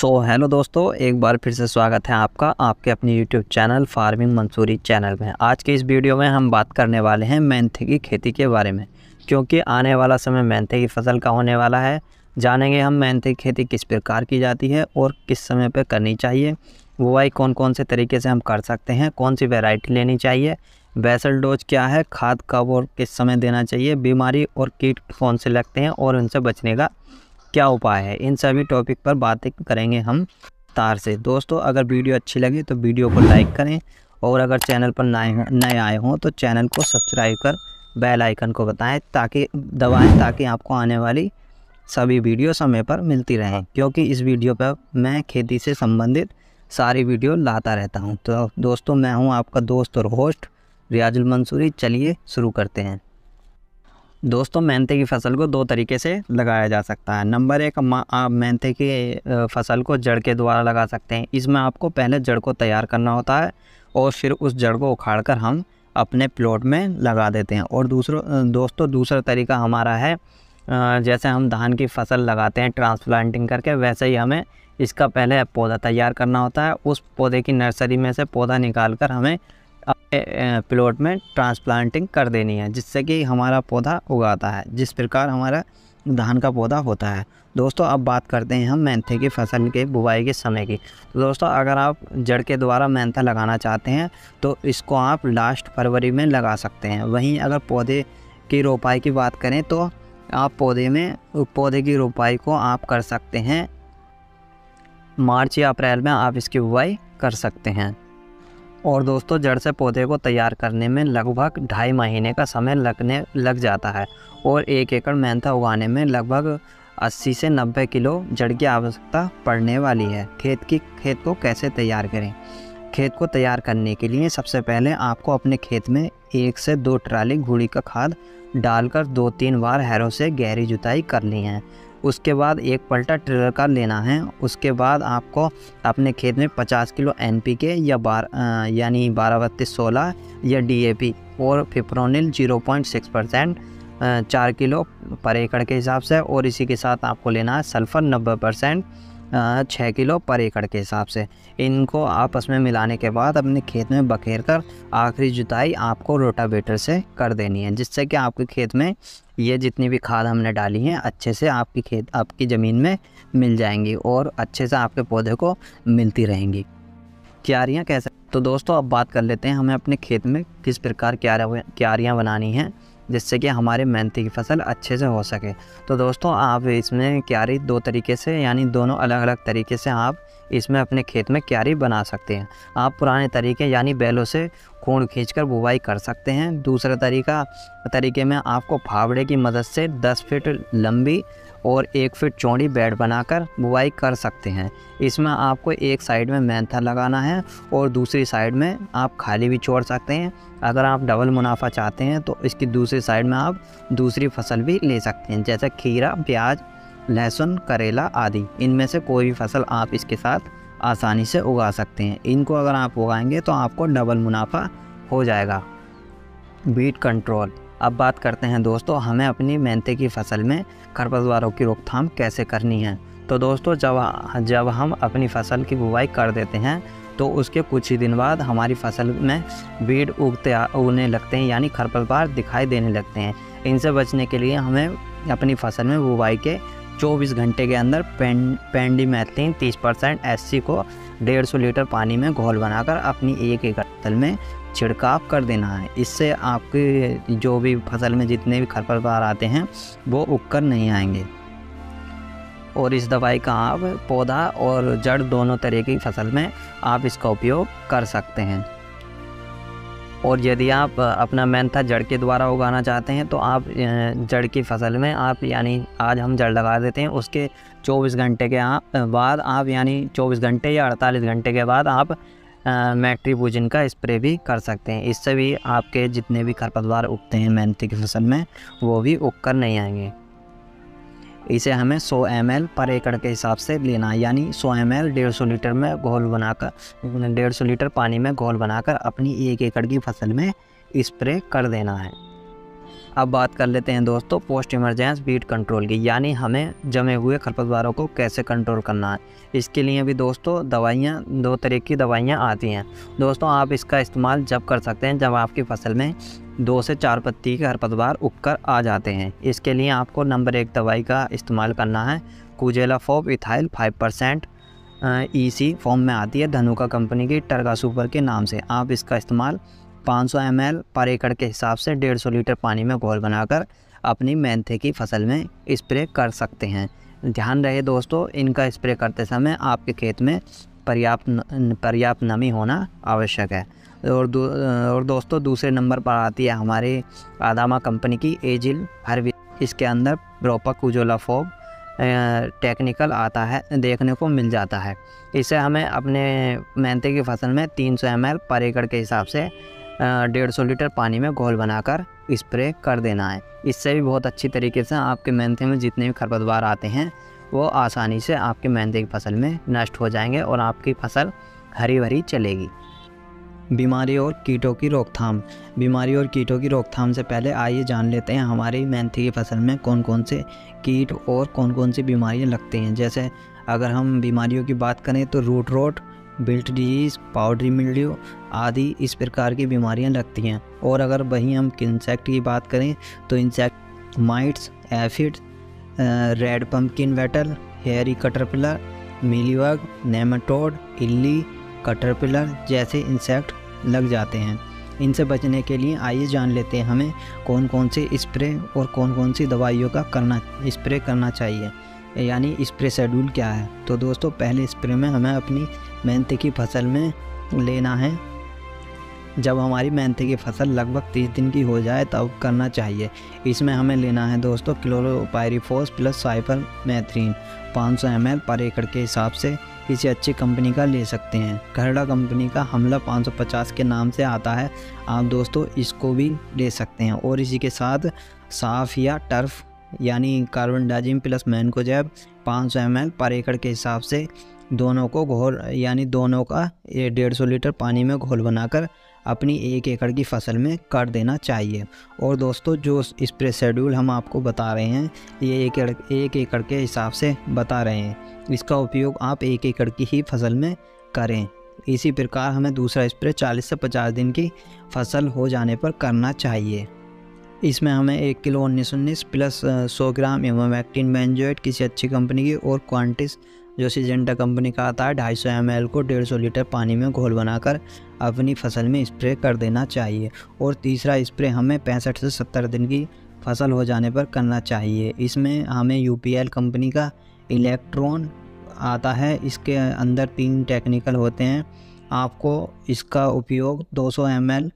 Hello दोस्तों, एक बार फिर से स्वागत है आपका आपके अपने YouTube channel farming Mansoori channel में। आज की इस वीडियो में हम बात करने वाले हैं मेंथे की खेती के बारे में, क्योंकि आने वाला समय मेंथे की फसल का होने वाला है। जानेंगे हम मेंथे की खेती किस प्रकार की जाती है और किस समय पर करनी चाहिए, बुआई कौन कौन से तरीके से हम कर सकते हैं, कौन सी वैरायटी लेनी चाहिए, बेसल डोज क्या है, खाद कब और किस समय देना चाहिए, बीमारी और कीट कौन से लगते हैं और उनसे बचने का क्या उपाय है। इन सभी टॉपिक पर बातें करेंगे हम तार से। दोस्तों, अगर वीडियो अच्छी लगे तो वीडियो को लाइक करें और अगर चैनल पर नए आए हों तो चैनल को सब्सक्राइब कर बेल आइकन को दबाएं ताकि आपको आने वाली सभी वीडियो समय पर मिलती रहें, क्योंकि इस वीडियो पर मैं खेती से संबंधित सारी वीडियो लाता रहता हूं। तो दोस्तों, मैं हूं आपका दोस्त और होस्ट रियाजुल मंसूरी। चलिए शुरू करते हैं। दोस्तों, मेंथे की फसल को दो तरीके से लगाया जा सकता है। नंबर एक, आप मेंथे की फसल को जड़ के द्वारा लगा सकते हैं। इसमें आपको पहले जड़ को तैयार करना होता है और फिर उस जड़ को उखाड़कर हम अपने प्लॉट में लगा देते हैं। और दूसरा तरीका हमारा है, जैसे हम धान की फसल लगाते हैं ट्रांसप्लांटिंग करके, वैसे ही हमें इसका पहले पौधा तैयार करना होता है। उस पौधे की नर्सरी में से पौधा निकाल कर हमें अपने प्लॉट में ट्रांसप्लांटिंग कर देनी है, जिससे कि हमारा पौधा उगाता है, जिस प्रकार हमारा धान का पौधा होता है। दोस्तों, अब बात करते हैं हम मेंथे की फसल के बुआई के समय की। तो दोस्तों, अगर आप जड़ के द्वारा मेंथा लगाना चाहते हैं तो इसको आप लास्ट फरवरी में लगा सकते हैं। वहीं अगर पौधे की रोपाई की बात करें तो आप पौधे की रोपाई को आप कर सकते हैं मार्च या अप्रैल में आप इसकी बुआई कर सकते हैं। और दोस्तों, जड़ से पौधे को तैयार करने में लगभग 2.5 महीने का समय लग जाता है और 1 एकड़ मेंथा उगाने में लगभग 80 से 90 किलो जड़ की आवश्यकता पड़ने वाली है। खेत को कैसे तैयार करें? खेत को तैयार करने के लिए सबसे पहले आपको अपने खेत में 1 से 2 ट्राली घुड़ी का खाद डालकर 2-3 बार हैरों से गहरी जुताई करनी है। उसके बाद एक पलटा ट्रेलर का लेना है। उसके बाद आपको अपने खेत में 50 किलो NPK या 12-32-16 या DAP और फिप्रोनिल 0.6% 4 किलो पर एकड़ के हिसाब से, और इसी के साथ आपको लेना है सल्फ़र 90% 6 किलो पर एकड़ के हिसाब से। इनको आपस में मिलाने के बाद अपने खेत में बखेर कर आखिरी जुताई आपको रोटावेटर से कर देनी है, जिससे कि आपके खेत में ये जितनी भी खाद हमने डाली हैं अच्छे से आपकी ज़मीन में मिल जाएंगी और अच्छे से आपके पौधे को मिलती रहेंगी। क्यारियाँ कैसे? तो दोस्तों, अब बात कर लेते हैं हमें अपने खेत में किस प्रकार क्यारियाँ बनानी हैं, जिससे कि हमारे मेंथे की फसल अच्छे से हो सके। तो दोस्तों, आप इसमें क्यारी 2 तरीके से, यानी दोनों अलग अलग तरीके से आप इसमें अपने खेत में क्यारी बना सकते हैं। आप पुराने तरीके यानी बैलों से खूंड खींचकर बुवाई कर सकते हैं। दूसरा तरीके में आपको फावड़े की मदद से 10 फीट लंबी और 1 फीट चौड़ी बेड बनाकर बुवाई कर सकते हैं। इसमें आपको एक साइड में मेंथा लगाना है और दूसरी साइड में आप खाली भी छोड़ सकते हैं। अगर आप डबल मुनाफा चाहते हैं तो इसकी दूसरी साइड में आप दूसरी फसल भी ले सकते हैं, जैसे खीरा, प्याज, लहसुन, करेला आदि। इनमें से कोई भी फसल आप इसके साथ आसानी से उगा सकते हैं। इनको अगर आप उगाएंगे तो आपको डबल मुनाफा हो जाएगा। Weed control. अब बात करते हैं दोस्तों, हमें अपनी मेंथे की फसल में खरपतवारों की रोकथाम कैसे करनी है। तो दोस्तों, जब हम अपनी फसल की बुवाई कर देते हैं तो उसके कुछ ही दिन बाद हमारी फसल में वीड उगने लगते हैं, यानी खरपतवार दिखाई देने लगते हैं। इनसे बचने के लिए हमें अपनी फसल में बुवाई के 24 घंटे के अंदर पेंडिमेथलिन 30% SC को 150 लीटर पानी में घोल बनाकर अपनी 1 एकड़ फसल में छिड़काव कर देना है। इससे आपकी जो भी फसल में जितने भी खरपतवार आते हैं वो उगकर नहीं आएंगे। और इस दवाई का आप पौधा और जड़ दोनों तरह की फसल में आप इसका उपयोग कर सकते हैं। और यदि आप अपना मेंथा जड़ के द्वारा उगाना चाहते हैं तो आप जड़ की फसल में आप, यानी आज हम जड़ लगा देते हैं, उसके 24 घंटे के बाद आप, यानी 24 घंटे या 48 घंटे के बाद आप मैट्रिबुजिन का स्प्रे भी कर सकते हैं। इससे भी आपके जितने भी खरपतवार उगते हैं मेंथे की फसल में वो भी उग कर नहीं आएंगे। इसे हमें 100 ml पर एकड़ के हिसाब से लेना है, यानी 100 ml 150 लीटर में घोल बनाकर 150 लीटर पानी में घोल बनाकर अपनी 1 एकड़ की फसल में स्प्रे कर देना है। अब बात कर लेते हैं दोस्तों पोस्ट इमरजेंस वीड कंट्रोल की, यानी हमें जमे हुए खरपतवारों को कैसे कंट्रोल करना है। इसके लिए भी दोस्तों दवाइयाँ, 2 तरह की दवाइयाँ आती हैं दोस्तों। आप इसका इस्तेमाल जब कर सकते हैं जब आपकी फसल में 2 से 4 पत्ती के खरपतवार उगकर आ जाते हैं। इसके लिए आपको नंबर 1 दवाई का इस्तेमाल करना है, कुजेलाफॉप इथाइल 5% EC फॉर्म में आती है, धनुका कंपनी की टर्गा सुपर के नाम से। आप इसका इस्तेमाल 500 ml पर एकड़ के हिसाब से 150 लीटर पानी में घोल बनाकर अपनी मेंथे की फसल में स्प्रे कर सकते हैं। ध्यान रहे दोस्तों, इनका स्प्रे करते समय आपके खेत में पर्याप्त नमी होना आवश्यक है। और दोस्तों दूसरे नंबर पर आती है हमारे आदामा कंपनी की एजिल हर्बी। इसके अंदर प्रोपा कुजोलाफॉप टेक्निकल आता है, देखने को मिल जाता है। इसे हमें अपने मेंथे की फसल में 300 ml पर एकड़ के हिसाब से 150 लीटर पानी में घोल बनाकर स्प्रे कर देना है। इससे भी बहुत अच्छी तरीके से आपके मेंथे में जितने भी खरपतवार आते हैं वो आसानी से आपके मेंथे की फसल में नष्ट हो जाएंगे और आपकी फसल हरी भरी चलेगी। बीमारी और कीटों की रोकथाम। बीमारी और कीटों की रोकथाम से पहले आइए जान लेते हैं हमारी मेंथी की फसल में कौन कौन से कीट और कौन कौन सी बीमारियां लगती हैं। जैसे अगर हम बीमारियों की बात करें तो root rot, blight disease, powdery mildew आदि इस प्रकार की बीमारियां लगती हैं। और अगर वहीं हम इंसेक्ट की बात करें तो insect mites, aphid, red pumpkin beetle, hairy caterpillar, mealybug, nematode, इल्ली, कटरपिलर जैसे इंसेक्ट लग जाते हैं। इनसे बचने के लिए आइए जान लेते हैं हमें कौन कौन से स्प्रे और कौन कौन सी दवाइयों का स्प्रे करना चाहिए, यानी स्प्रे शेड्यूल क्या है। तो दोस्तों पहले स्प्रे में हमें अपनी मेंथे की फसल में लेना है जब हमारी मेंथे की फसल लगभग 30 दिन की हो जाए तब करना चाहिए। इसमें हमें लेना है दोस्तों क्लोरोपाइरीफॉस प्लस साइपरमेथ्रिन 500 ml पर एकड़ के हिसाब से किसी अच्छी कंपनी का ले सकते हैं। खरड़ा कंपनी का हमला 550 के नाम से आता है, आप दोस्तों इसको भी ले सकते हैं। और इसी के साथ साफ या टर्फ यानी कार्बनडाजिम प्लस मैनकोजेब 500 ml पर एकड़ के हिसाब से दोनों का 150 लीटर पानी में घोल बनाकर अपनी 1 एकड़ की फसल में कर देना चाहिए। और दोस्तों जो स्प्रे शेड्यूल हम आपको बता रहे हैं ये 1 एकड़ के हिसाब से बता रहे हैं, इसका उपयोग आप 1 एकड़ की ही फसल में करें। इसी प्रकार हमें दूसरा स्प्रे 40 से 50 दिन की फसल हो जाने पर करना चाहिए। इसमें हमें 1 किलो 1919 प्लस 100 ग्राम इमामेक्टिन बेंजोएट किसी अच्छी कंपनी की और क्वांटिस जो सिजेंटा कंपनी का आता है 250 ml को 150 लीटर पानी में घोल बनाकर अपनी फसल में स्प्रे कर देना चाहिए। और तीसरा स्प्रे हमें 65 से 70 दिन की फसल हो जाने पर करना चाहिए। इसमें हमें UPL कंपनी का इलेक्ट्रॉन आता है, इसके अंदर 3 टेक्निकल होते हैं। आपको इसका उपयोग 200 ml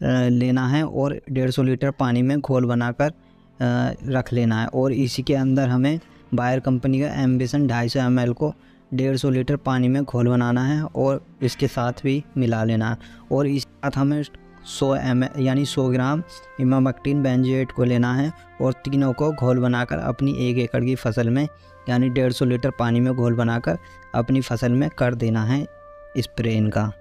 लेना है और 150 लीटर पानी में घोल बनाकर रख लेना है। और इसी के अंदर हमें बायर कंपनी का एम्बिशन 250 ml को 150 लीटर पानी में घोल बनाना है और इसके साथ भी मिला लेना है। और इसके साथ हमें 100 ml यानी 100 ग्राम इमामेक्टिन बेंजोएट को लेना है और तीनों को घोल बनाकर अपनी 1 एकड़ की फसल में यानी 150 लीटर पानी में घोल बनाकर अपनी फसल में कर देना है स्प्रे इनका।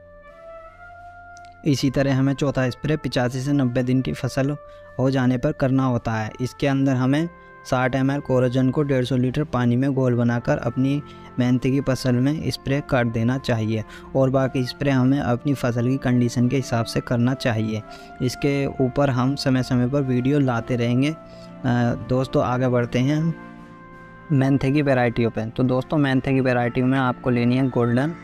इसी तरह हमें चौथा स्प्रे 85 से 90 दिन की फसल हो जाने पर करना होता है। इसके अंदर हमें 60 ml कोरोजन को 150 लीटर पानी में घोल बनाकर अपनी मेंथे की फसल में स्प्रे कर देना चाहिए। और बाकी स्प्रे हमें अपनी फसल की कंडीशन के हिसाब से करना चाहिए। इसके ऊपर हम समय समय पर वीडियो लाते रहेंगे। दोस्तों आगे बढ़ते हैं मेंथे की वैरायटियों पे। तो दोस्तों मेंथे की वैरायटी में आपको लेनी है गोल्डन